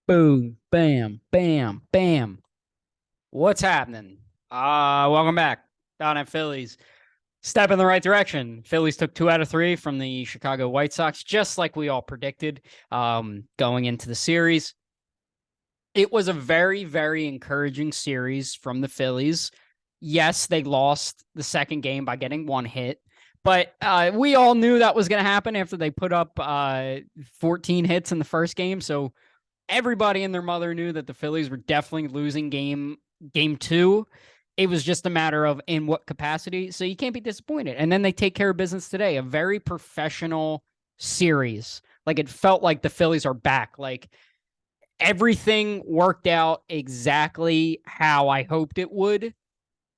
Boom, bam, bam, bam. What's happening? Welcome back down at Phillies. Step in the right direction. Phillies took 2 out of 3 from the Chicago White Sox, just like we all predicted going into the series. It was a very, very encouraging series from the Phillies. Yes, they lost the second game by getting one hit, but we all knew that was going to happen after they put up 14 hits in the first game. So everybody and their mother knew that the Phillies were definitely losing game two. It was just a matter of in what capacity. So you can't be disappointed. And then they take care of business today. A very professional series. Like it felt like the Phillies are back. Like everything worked out exactly how I hoped it would.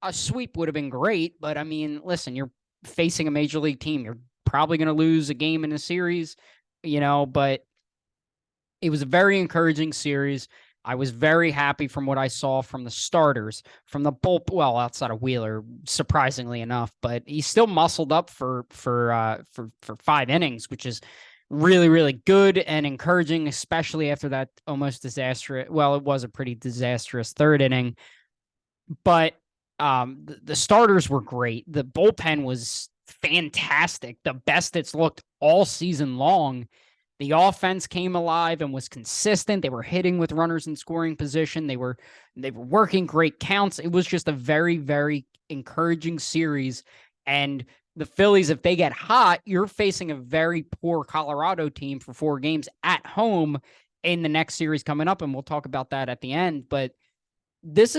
A sweep would have been great, but I mean, listen, you're facing a major league team. You're probably going to lose a game in a series, but it was a very encouraging series. I was very happy from what I saw from the starters, from the bullpen. Well, outside of Wheeler, surprisingly enough, but he still muscled up for 5 innings, which is really, really good and encouraging, especially after that almost disastrous. Well, it was a pretty disastrous third inning, but the starters were great. The bullpen was fantastic, the best it's looked all season long. The offense came alive and was consistent. They were hitting with runners in scoring position. They were working great counts. It was just a very, very encouraging series. And the Phillies, if they get hot, you're facing a very poor Colorado team for 4 games at home in the next series coming up. And we'll talk about that at the end. But this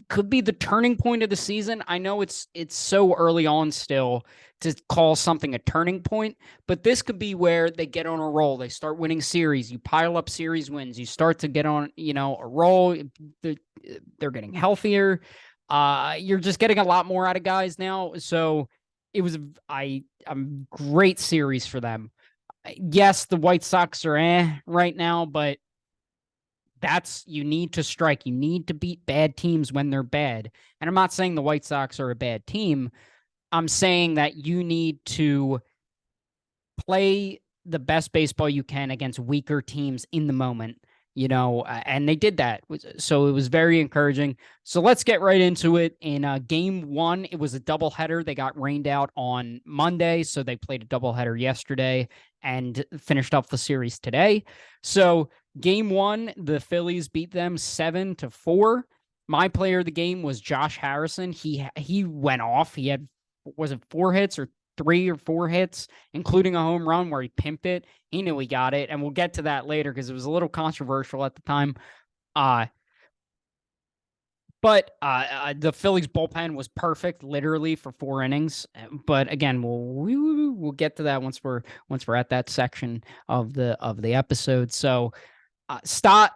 could be the turning point of the season. I know it's so early on still to call something a turning point, but this could be where they get on a roll. They start winning series. You pile up series wins. You start to get on, a roll. They're getting healthier. You're just getting a lot more out of guys now. So it was a great series for them. Yes, the White Sox are right now, but you need to strike. You need to beat bad teams when they're bad. And I'm not saying the White Sox are a bad team. I'm saying that you need to play the best baseball you can against weaker teams in the moment, and they did that. So it was very encouraging. So let's get right into it. In game one, it was a doubleheader. They got rained out on Monday, so they played a doubleheader yesterday and finished up the series today. So game one, the Phillies beat them 7-4. My player of the game was Josh Harrison. He went off. He had, was it 4 hits or 3 or 4 hits, including a home run where he pimped it. He knew he got it, and we'll get to that later because it was a little controversial at the time. But the Phillies bullpen was perfect, literally for 4 innings. But again, we'll get to that once we're at that section of the episode. So Stott,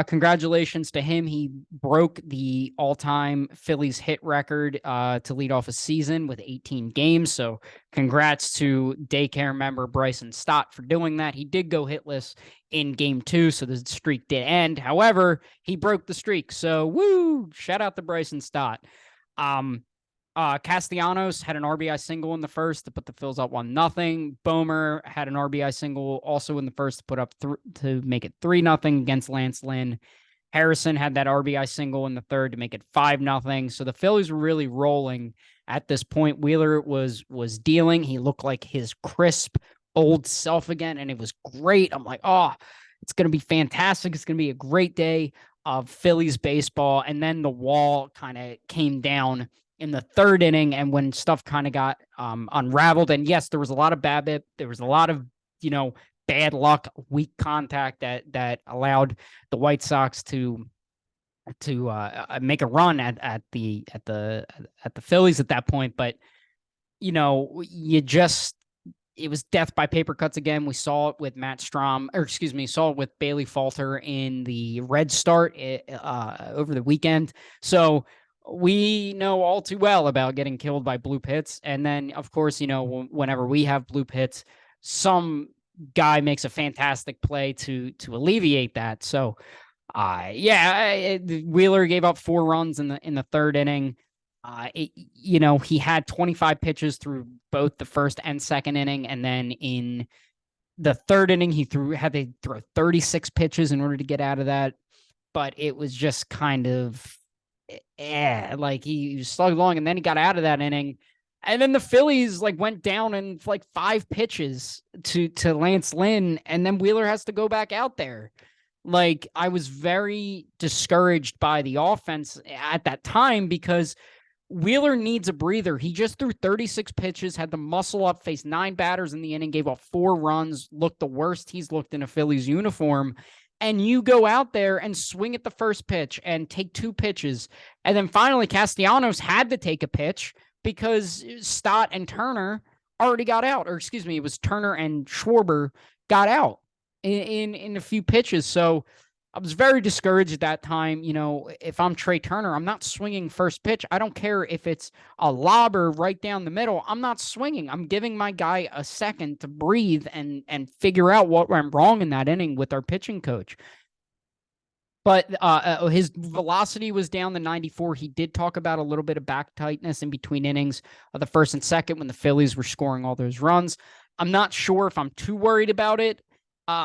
congratulations to him. He broke the all-time Phillies hit record to lead off a season with 18 games. So congrats to daycare member Bryson Stott for doing that. He did go hitless in game two, so the streak did end. However, he broke the streak. So woo! Shout out to Bryson Stott. Castellanos had an RBI single in the first to put the Phils up 1-0. Bomer had an RBI single also in the first to put up to make it 3-0 against Lance Lynn. Harrison had that RBI single in the third to make it 5-0. So the Phillies were really rolling at this point. Wheeler was dealing. He looked like his crisp old self again, and it was great. I'm like, oh, it's going to be fantastic. It's going to be a great day of Phillies baseball. And then the wall kind of came down in the third inning, and when stuff kind of got unraveled, and yes, there was a lot of BABIP, there was a lot of bad luck, weak contact that allowed the White Sox to make a run at the Phillies at that point. But it was death by paper cuts again. We saw it with Matt Strom, or excuse me, saw it with Bailey Falter in the red start over the weekend. So we know all too well about getting killed by blue pits. And then, of course, whenever we have blue pits, some guy makes a fantastic play to alleviate that. So, Wheeler gave up 4 runs in the third inning. He had 25 pitches through both the first and second inning, and then in The third inning, he had to throw 36 pitches in order to get out of that. But it was just kind of, like he slugged along, and then he got out of that inning. And then the Phillies like went down in like 5 pitches to Lance Lynn, and then Wheeler has to go back out there. Like, I was very discouraged by the offense at that time because Wheeler needs a breather. He just threw 36 pitches, had to muscle up, faced 9 batters in the inning, gave up 4 runs, looked the worst he's looked in a Phillies uniform. And you go out there and swing at the first pitch and take 2 pitches. And then finally, Castellanos had to take a pitch because Stott and Turner already got out. Or excuse me, it was Turner and Schwarber got out in a few pitches. So I was very discouraged at that time. You know, if I'm Trey Turner, I'm not swinging first pitch. I don't care if it's a lobber right down the middle. I'm not swinging. I'm giving my guy a second to breathe and figure out what went wrong in that inning with our pitching coach. But his velocity was down to 94. He did talk about a little bit of back tightness in between innings of the first and second when the Phillies were scoring all those runs. I'm not sure if I'm too worried about it.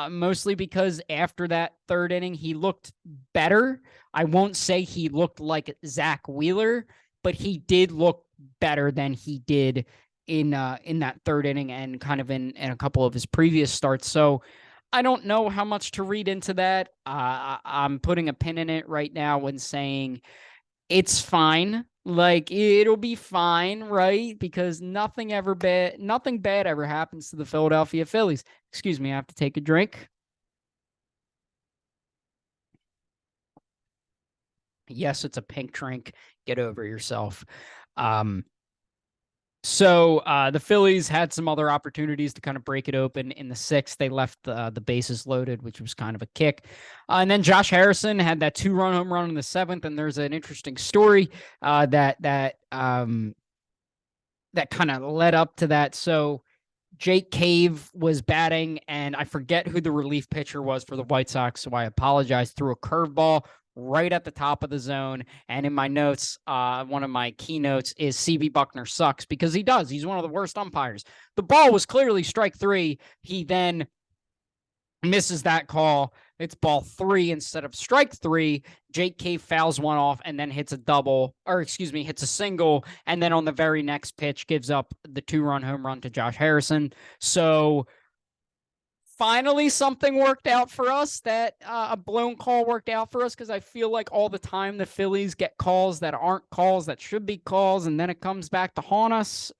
Mostly because after that third inning, he looked better. I won't say he looked like Zach Wheeler, but he did look better than he did in that third inning and kind of in a couple of his previous starts. So I don't know how much to read into that. I'm putting a pin in it right now and saying it's fine. Like, it'll be fine, right? Because nothing bad ever happens to the Philadelphia Phillies. Excuse me, I have to take a drink. Yes, it's a pink drink. Get over yourself. So the Phillies had some other opportunities to kind of break it open in the 6th. They left the bases loaded, which was kind of a kick. And then Josh Harrison had that 2-run home run in the 7th. And there's an interesting story that kind of led up to that. So Jake Cave was batting, and I forget who the relief pitcher was for the White Sox, so I apologize. Threw a curveball right at the top of the zone. And in my notes, one of my keynotes is CB Buckner sucks, because he does. He's one of the worst umpires. The ball was clearly strike 3. He then misses that call. It's ball 3 instead of strike 3. Jake Cave fouls one off and then hits a single. And then on the very next pitch gives up the 2-run home run to Josh Harrison. So finally something worked out for us, that a blown call worked out for us, because I feel like all the time the Phillies get calls that aren't calls that should be calls, and then it comes back to haunt us.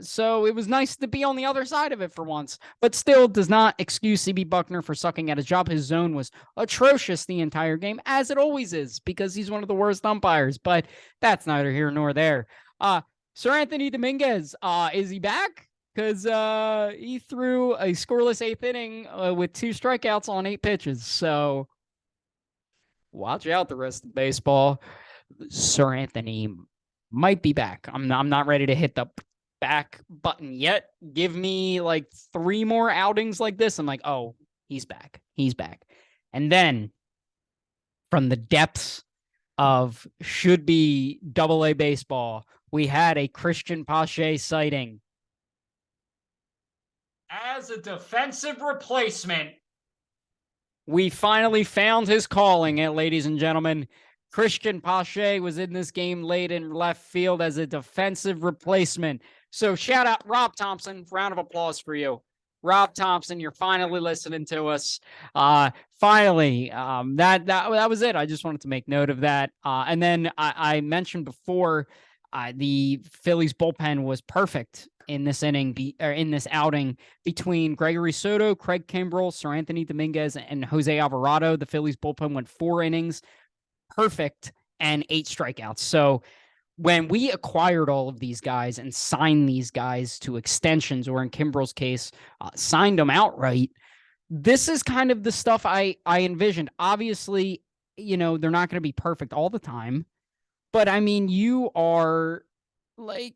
So it was nice to be on the other side of it for once, but still does not excuse CB Buckner for sucking at his job. His zone was atrocious the entire game, as it always is, because he's one of the worst umpires, but that's neither here nor there. Sir Anthony Dominguez, is he back? Because he threw a scoreless 8th inning with 2 strikeouts on 8 pitches. So watch out the rest of baseball. Sir Anthony might be back. I'm not ready to hit the back button yet. Give me like 3 more outings like this. I'm like, oh, he's back. He's back. And then from the depths of should be AA baseball, we had a Christian Pache sighting. As a defensive replacement, we finally found his calling, ladies and gentlemen. Christian Pache was in this game late in left field as a defensive replacement. So shout out Rob Thompson. Round of applause for you. Rob Thompson, you're finally listening to us. Finally, that was it. I just wanted to make note of that. And then I mentioned before, the Phillies bullpen was perfect in this inning, in this outing, between Gregory Soto, Craig Kimbrell, Sir Anthony Dominguez, and Jose Alvarado. The Phillies bullpen went 4 innings, perfect, and 8 strikeouts. So when we acquired all of these guys and signed these guys to extensions, or in Kimbrell's case, signed them outright, this is kind of the stuff I envisioned. Obviously, they're not going to be perfect all the time, but I mean, you are looking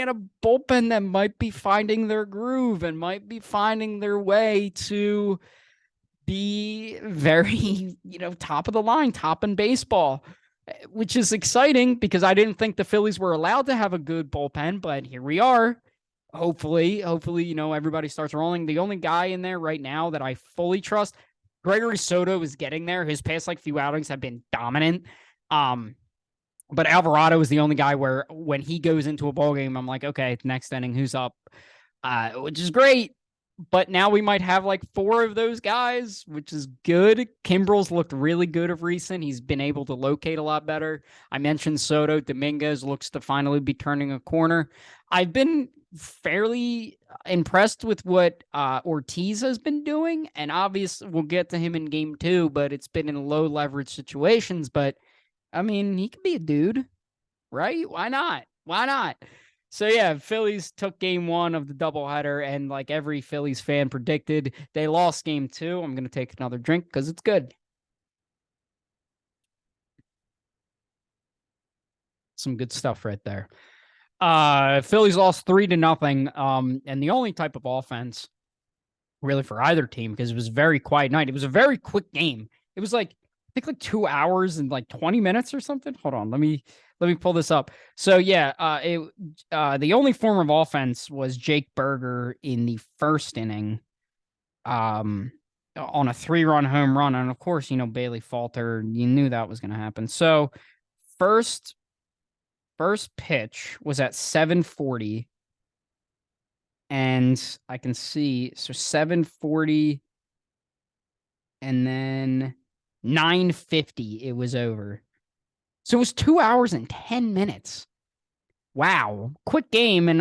at a bullpen that might be finding their groove and might be finding their way to be very, top of the line, top in baseball, which is exciting, because I didn't think the Phillies were allowed to have a good bullpen, but here we are. Hopefully, everybody starts rolling. The only guy in there right now that I fully trust, Gregory Soto, is getting there. His past few outings have been dominant. But Alvarado is the only guy where when he goes into a ball game, I'm like, okay, next inning, who's up? Which is great. But now we might have like 4 of those guys, which is good. Kimbrel's looked really good of recent. He's been able to locate a lot better. I mentioned Soto. Dominguez looks to finally be turning a corner. I've been fairly impressed with what Ortiz has been doing. And obviously, we'll get to him in game 2, but it's been in low leverage situations. But I mean, he could be a dude, right? Why not? Why not? So yeah, Phillies took game 1 of the doubleheader, and like every Phillies fan predicted, they lost game 2. I'm gonna take another drink because it's good. Some good stuff right there. Phillies lost 3-0. And the only type of offense really for either team, because it was a very quiet night. It was a very quick game. It was like I think like 2 hours and like 20 minutes or something. Hold on, let me pull this up. So yeah, the only form of offense was Jake Berger in the first inning, on a 3-run home run, and of course, Bailey Falter. You knew that was going to happen. So first pitch was at 7:40, and I can see 7:40, and then 9:50 it was over. So it was 2 hours and 10 minutes. Wow. Quick game, and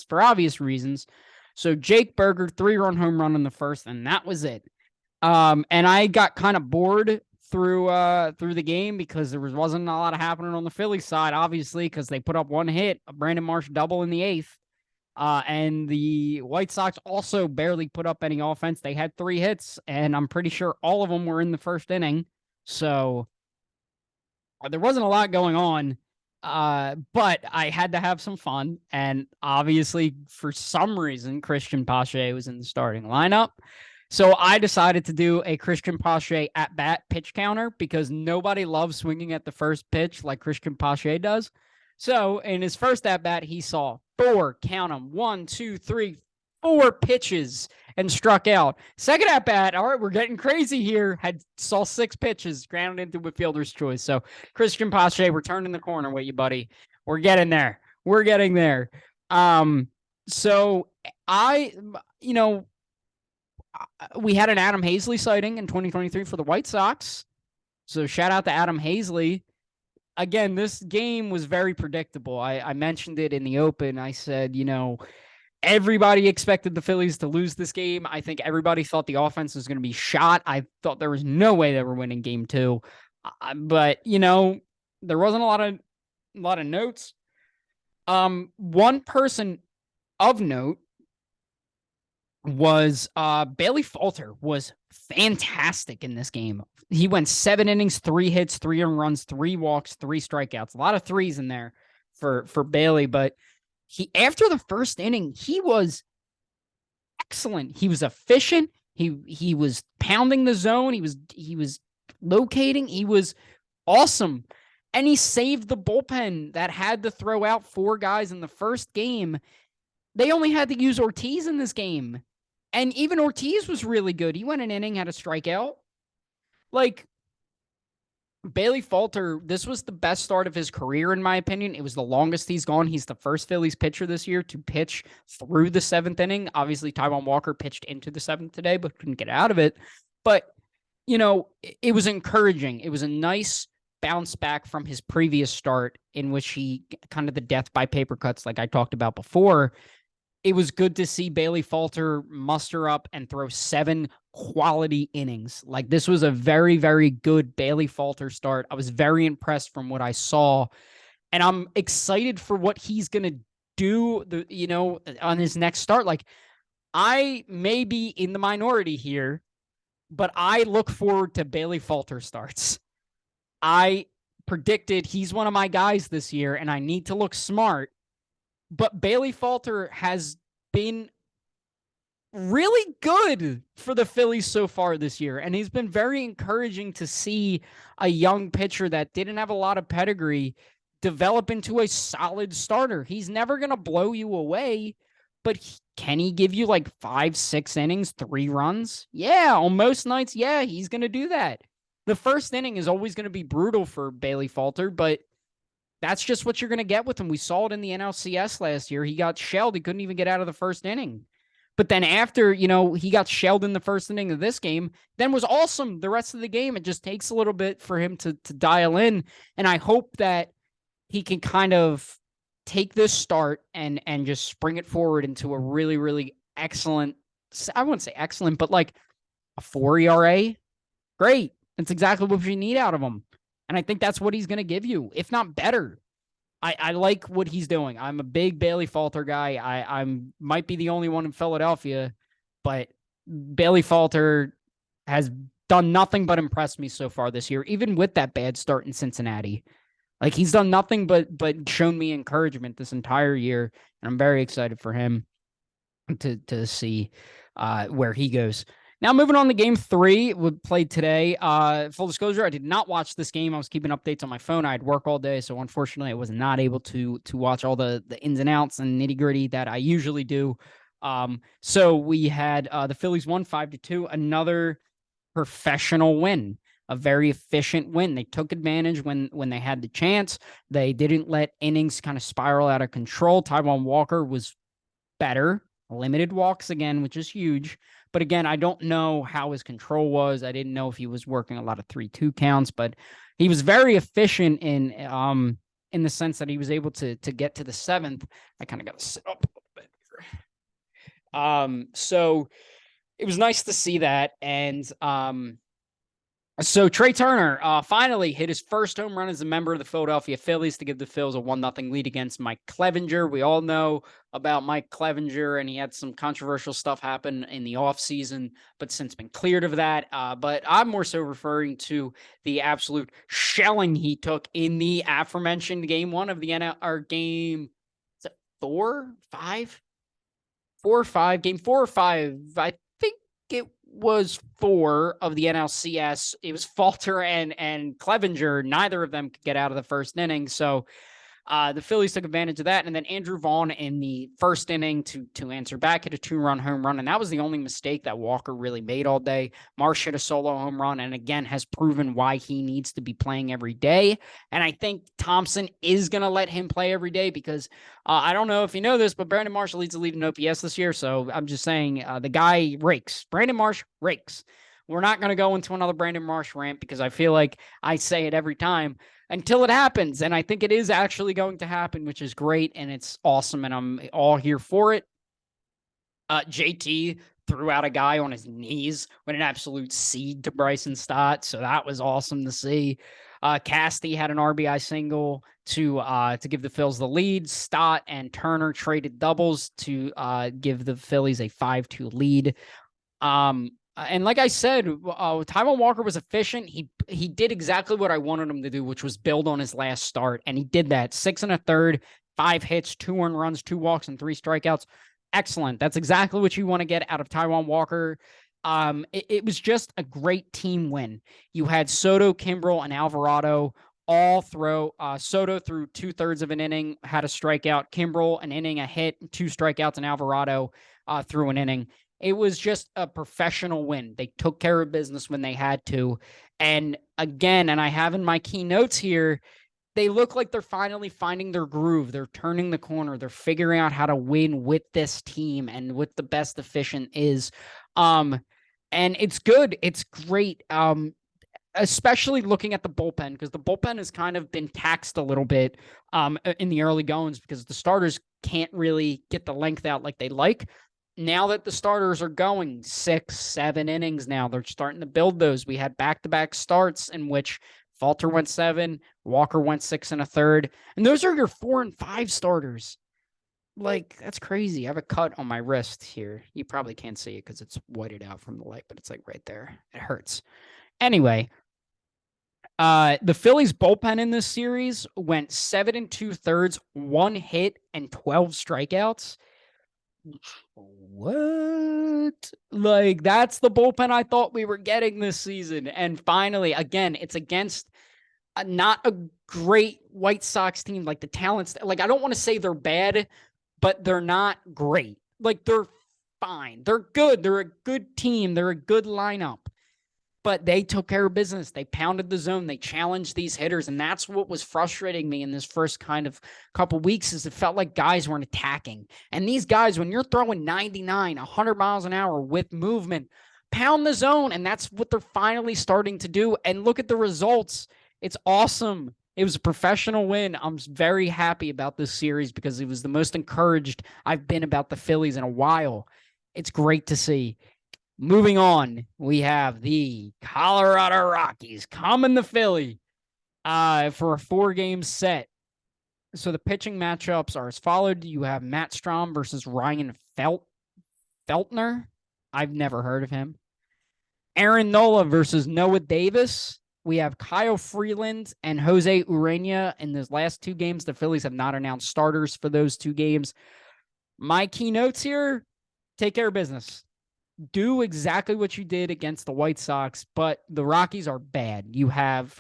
for obvious reasons. So Jake Berger, 3-run home run in the first, and that was it. And I got kind of bored through the game because there wasn't a lot of happening on the Phillies side, obviously, because they put up 1 hit, a Brandon Marsh double in the 8th. And the White Sox also barely put up any offense. They had 3 hits, and I'm pretty sure all of them were in the first inning. So there wasn't a lot going on, but I had to have some fun. And obviously, for some reason, Christian Pache was in the starting lineup. So I decided to do a Christian Pache at-bat pitch counter because nobody loves swinging at the first pitch like Christian Pache does. So in his first at-bat, he saw 4, count them, 1, 2, 3, 4 pitches and struck out. Second at bat, all right, we're getting crazy here. Saw 6 pitches, grounded into a fielder's choice. So Christian Pache, we're turning the corner with you, buddy. We're getting there. We're getting there. So we had an Adam Hazley sighting in 2023 for the White Sox. So shout out to Adam Hazley. Again, this game was very predictable. I mentioned it in the open. I said, everybody expected the Phillies to lose this game. I think everybody thought the offense was going to be shot. I thought there was no way they were winning game 2. But, there wasn't a lot of notes. One person of note was Bailey Falter was fantastic in this game. He went 7 innings, 3 hits, 3 earned runs, 3 walks, 3 strikeouts. A lot of threes in there for Bailey, but after the first inning, he was excellent. He was efficient. He was pounding the zone. He was locating. He was awesome. And he saved the bullpen that had to throw out 4 guys in the first game. They only had to use Ortiz in this game. And even Ortiz was really good. He went an inning, had a strikeout. Like, Bailey Falter, this was the best start of his career, in my opinion. It was the longest he's gone. He's the first Phillies pitcher this year to pitch through the 7th inning. Obviously, Taijuan Walker pitched into the 7th today, but couldn't get out of it. But, it was encouraging. It was a nice bounce back from his previous start in which he kind of the death by paper cuts, like I talked about before. It was good to see Bailey Falter muster up and throw 7 quality innings. Like, this was a very, very good Bailey Falter start. I was very impressed from what I saw, and I'm excited for what he's going to do, on his next start. Like, I may be in the minority here, but I look forward to Bailey Falter starts. I predicted he's one of my guys this year, and I need to look smart. But Bailey Falter has been really good for the Phillies so far this year. And he's been very encouraging to see a young pitcher that didn't have a lot of pedigree develop into a solid starter. He's never going to blow you away, but can he give you like 5-6 innings, 3 runs? Yeah, on most nights, yeah, he's going to do that. The first inning is always going to be brutal for Bailey Falter, but that's just what you're going to get with him. We saw it in the NLCS last year. He got shelled. He couldn't even get out of the first inning. But then after, he got shelled in the first inning of this game, then was awesome the rest of the game. It just takes a little bit for him to dial in. And I hope that he can kind of take this start and just spring it forward into a really, really excellent, I wouldn't say excellent, but like a 4 ERA. Great. That's exactly what we need out of him. And I think that's what he's going to give you, if not better. I like what he's doing. I'm a big Bailey Falter guy. I might be the only one in Philadelphia, but Bailey Falter has done nothing but impress me so far this year, even with that bad start in Cincinnati. Like, he's done nothing but shown me encouragement this entire year, and I'm very excited for him to see where he goes. Now, moving on to game 3, we played today. Full disclosure, I did not watch this game. I was keeping updates on my phone. I had work all day, so unfortunately, I was not able to watch all the ins and outs and nitty gritty that I usually do. So we had the Phillies won 5-2, another professional win, a very efficient win. They took advantage when they had the chance. They didn't let innings kind of spiral out of control. Taijuan Walker was better, limited walks again, which is huge. But again, I don't know how his control was. I didn't know if he was working a lot of 3-2 counts, but he was very efficient in the sense that he was able to get to the 7th. I kind of got to sit up a little bit here. So it was nice to see that. And so Trey Turner finally hit his first home run as a member of the Philadelphia Phillies to give the Phils a 1-0 lead against Mike Clevenger. We all know about Mike Clevenger, and he had some controversial stuff happen in the offseason, but since been cleared of that. But I'm more so referring to the absolute shelling he took in the aforementioned game 1 of the game, is it 4, 5? 4 or 5, game 4 or 5. I think it was 4 of the NLCS. It was Falter and Clevenger. Neither of them could get out of the first inning. So the Phillies took advantage of that. And then Andrew Vaughn in the first inning to answer back hit a 2-run home run. And that was the only mistake that Walker really made all day. Marsh hit a solo home run and again has proven why he needs to be playing every day. And I think Thompson is going to let him play every day because I don't know if you know this, but Brandon Marsh leads the lead in OPS this year. So I'm just saying the guy rakes. Brandon Marsh rakes. We're not going to go into another Brandon Marsh rant because I feel like I say it every time until it happens. And I think it is actually going to happen, which is great. And it's awesome. And I'm all here for it. JT threw out a guy on his knees with an absolute seed to Bryson Stott. So that was awesome to see. Casty had an RBI single to give the Phils the lead. Stott and Turner traded doubles to give the Phillies a 5-2 lead. And like I said, Taijuan Walker was efficient. He did exactly what I wanted him to do, which was build on his last start. And he did that. 6 1/3, 5 hits, 2 earned runs, 2 walks, and 3 strikeouts. Excellent. That's exactly what you want to get out of Taijuan Walker. It was just a great team win. You had Soto, Kimbrel, and Alvarado all throw. Soto threw 2/3 of an inning, had a strikeout. Kimbrel, an inning, a hit, 2 strikeouts, and Alvarado threw an inning. It was just a professional win. They took care of business when they had to. And again, and I have in my key notes here, they look like they're finally finding their groove. They're turning the corner. They're figuring out how to win with this team and what the best efficient is. And it's good. It's great. Especially looking at the bullpen, because the bullpen has kind of been taxed a little bit in the early goings because the starters can't really get the length out like they like. Now that the starters are going 6, 7 innings now, they're starting to build those. We had back-to-back starts in which Falter went 7, Walker went 6 1/3, and those are your 4 and 5 starters. Like, that's crazy. I have a cut on my wrist here. You probably can't see it because it's whited out from the light, but it's like right there. It hurts. Anyway, the Phillies bullpen in this series went 7 2/3, 1 hit, and 12 strikeouts. What? Like, that's the bullpen I thought we were getting this season. And finally, again, it's against not a great White Sox team. Like, the talents, like, I don't want to say they're bad, but they're not great. like they're fine. They're good. They're a good team. They're a good lineup. But they took care of business. They pounded the zone. They challenged these hitters. And that's what was frustrating me in this first kind of couple weeks is it felt like guys weren't attacking. And these guys, when you're throwing 99, 100 miles an hour with movement, pound the zone. And that's what they're finally starting to do. And look at the results. It's awesome. It was a professional win. I'm very happy about this series because it was the most encouraged I've been about the Phillies in a while. It's great to see. Moving on, we have the Colorado Rockies coming to Philly for a 4-game set. So the pitching matchups are as followed. You have Matt Strahm versus Ryan Feltner. I've never heard of him. Aaron Nola versus Noah Davis. We have Kyle Freeland and Jose Urena in those last 2 games. The Phillies have not announced starters for those 2 games. My keynotes here, take care of business. Do exactly what you did against the White Sox, but the Rockies are bad. You have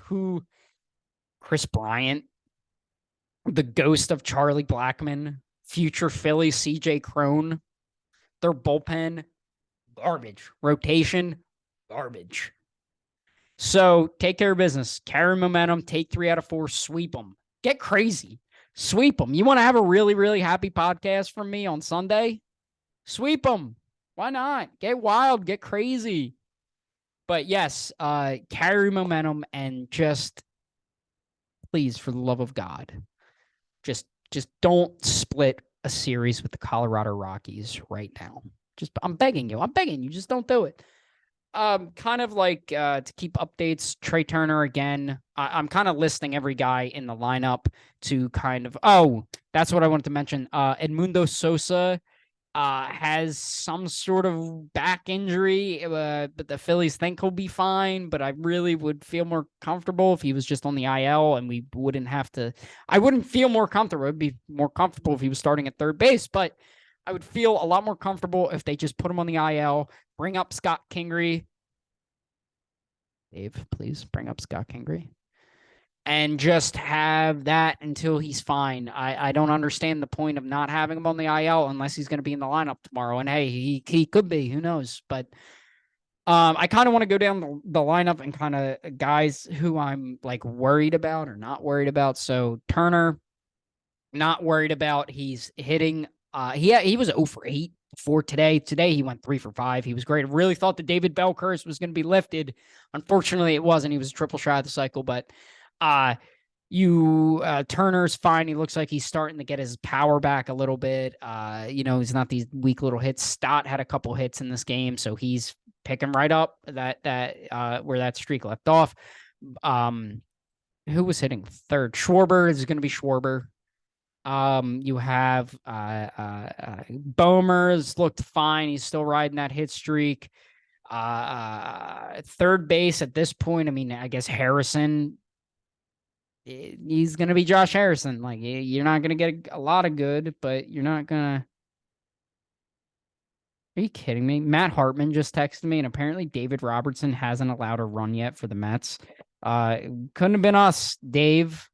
Chris Bryant, the ghost of Charlie Blackmon, future Philly CJ Crone. Their bullpen, garbage. Rotation, garbage. So take care of business. Carry momentum. Take 3 out of 4. Sweep them. Get crazy. Sweep them. You want to have a really, really happy podcast from me on Sunday? Sweep them. Why not? Get wild, get crazy. But yes, carry momentum and just, please, for the love of God, just don't split a series with the Colorado Rockies right now. I'm begging you, just don't do it. Kind of like to keep updates, Trey Turner again. I'm kind of listing every guy in the lineup to kind of, that's what I wanted to mention. Edmundo Sosa has some sort of back injury, but the Phillies think he'll be fine. But I really would feel more comfortable if he was just on the IL and we wouldn't have to. I wouldn't feel more comfortable. It'd be more comfortable if he was starting at third base, but I would feel a lot more comfortable if they just put him on the IL, bring up Scott Kingery. Dave, please bring up Scott Kingery. And just have that until he's fine. I don't understand the point of not having him on the IL unless he's going to be in the lineup tomorrow. And hey, he could be, who knows? But I kind of want to go down the lineup and kind of guys who I'm like worried about or not worried about. So Turner, not worried about. He's hitting. He was 0 for 8 for today. Today he went 3 for 5. He was great. I really thought the David Bell curse was going to be lifted. Unfortunately, it wasn't. He was a triple shot of the cycle, but. Turner's fine. He looks like he's starting to get his power back a little bit. He's not these weak little hits. Stott had a couple hits in this game, so he's picking right up that where that streak left off. Who was hitting third? Schwarber is going to be Schwarber. You have Bomer's looked fine. He's still riding that hit streak. Third base at this point, I mean, I guess Harrison. He's going to be Josh Harrison. Like, you're not going to get a lot of good, but you're not going to. Are you kidding me? Matt Hartman just texted me, and apparently David Robertson hasn't allowed a run yet for the Mets. Couldn't have been us, Dave.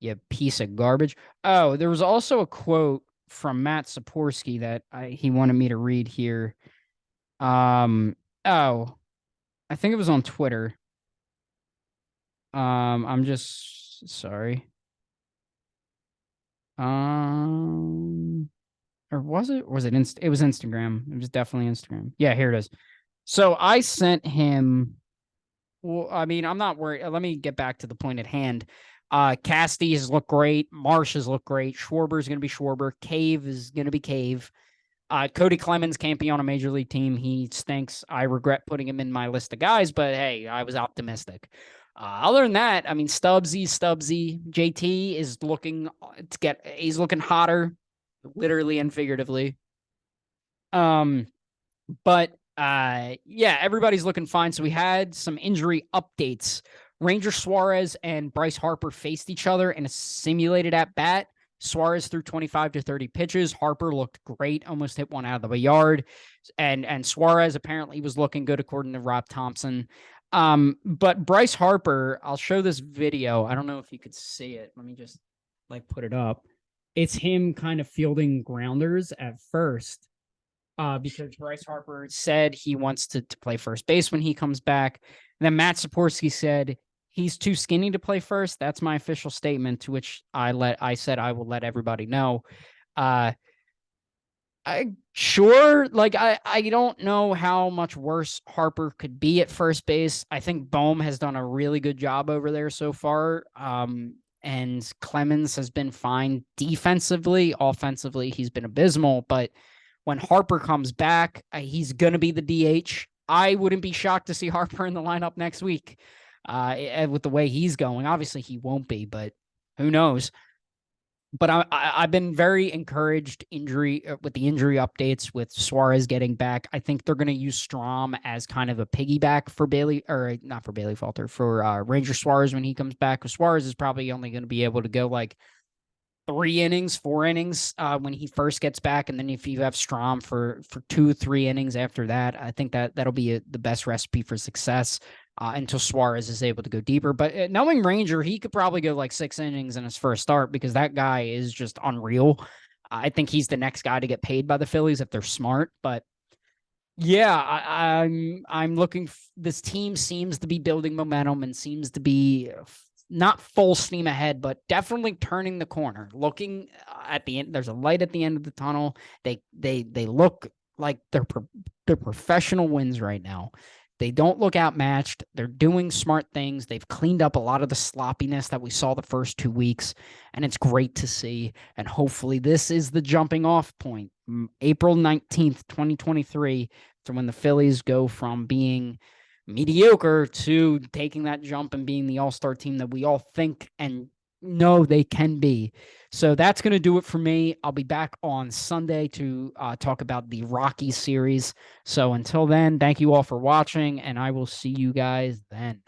You piece of garbage. Oh, there was also a quote from Matt Saporsky that he wanted me to read here. I think it was on Twitter. I'm just sorry. Or was it? Was it? It was Instagram. It was definitely Instagram. Yeah, here it is. So I sent him. Well, I mean, I'm not worried. Let me get back to the point at hand. Casty's look great. Marsh has looked great. Schwarber's going to be Schwarber. Cave is going to be Cave. Cody Clemens can't be on a major league team. He stinks. I regret putting him in my list of guys, but hey, I was optimistic. Other than that, I mean, Stubbsy. JT is looking he's looking hotter, literally and figuratively. But everybody's looking fine. So we had some injury updates. Ranger Suarez and Bryce Harper faced each other in a simulated at bat. Suarez threw 25 to 30 pitches. Harper looked great, almost hit one out of the yard. And Suarez apparently was looking good according to Rob Thompson. But Bryce Harper, I'll show this video. I don't know if you could see it. Let me just put it up. it's him kind of fielding grounders at first, because Bryce Harper said he wants to play first base when he comes back. And then Matt Saporsky said he's too skinny to play first. That's my official statement, to which I said I will let everybody know. Uh, I don't know how much worse Harper could be at first base. I think Bohm has done a really good job over there so far. And Clemens has been fine defensively. Offensively, he's been abysmal. But when Harper comes back, he's going to be the DH. I wouldn't be shocked to see Harper in the lineup next week, with the way he's going. Obviously, he won't be, but who knows? But I've been very encouraged with the injury updates with Suarez getting back. I think they're going to use Strom as kind of a piggyback for Bailey, or not for Bailey Falter, for Ranger Suarez when he comes back. Because Suarez is probably only going to be able to go like 3 innings, 4 innings when he first gets back, and then if you have Strom for 2, 3 innings after that, I think that'll be the best recipe for success. Until Suarez is able to go deeper. But knowing Ranger, he could probably go like 6 innings in his first start because that guy is just unreal. I think he's the next guy to get paid by the Phillies if they're smart. But yeah, I'm looking. This team seems to be building momentum and seems to be not full steam ahead, but definitely turning the corner. Looking at the end, there's a light at the end of the tunnel. They look like they're professional wins right now. They don't look outmatched. They're doing smart things. They've cleaned up a lot of the sloppiness that we saw the first 2 weeks, and it's great to see. And hopefully this is the jumping off point. April 19th, 2023, to when the Phillies go from being mediocre to taking that jump and being the all-star team that we all think and know they can be. So that's going to do it for me. I'll be back on Sunday to talk about the Rockies series. So until then, thank you all for watching, and I will see you guys then.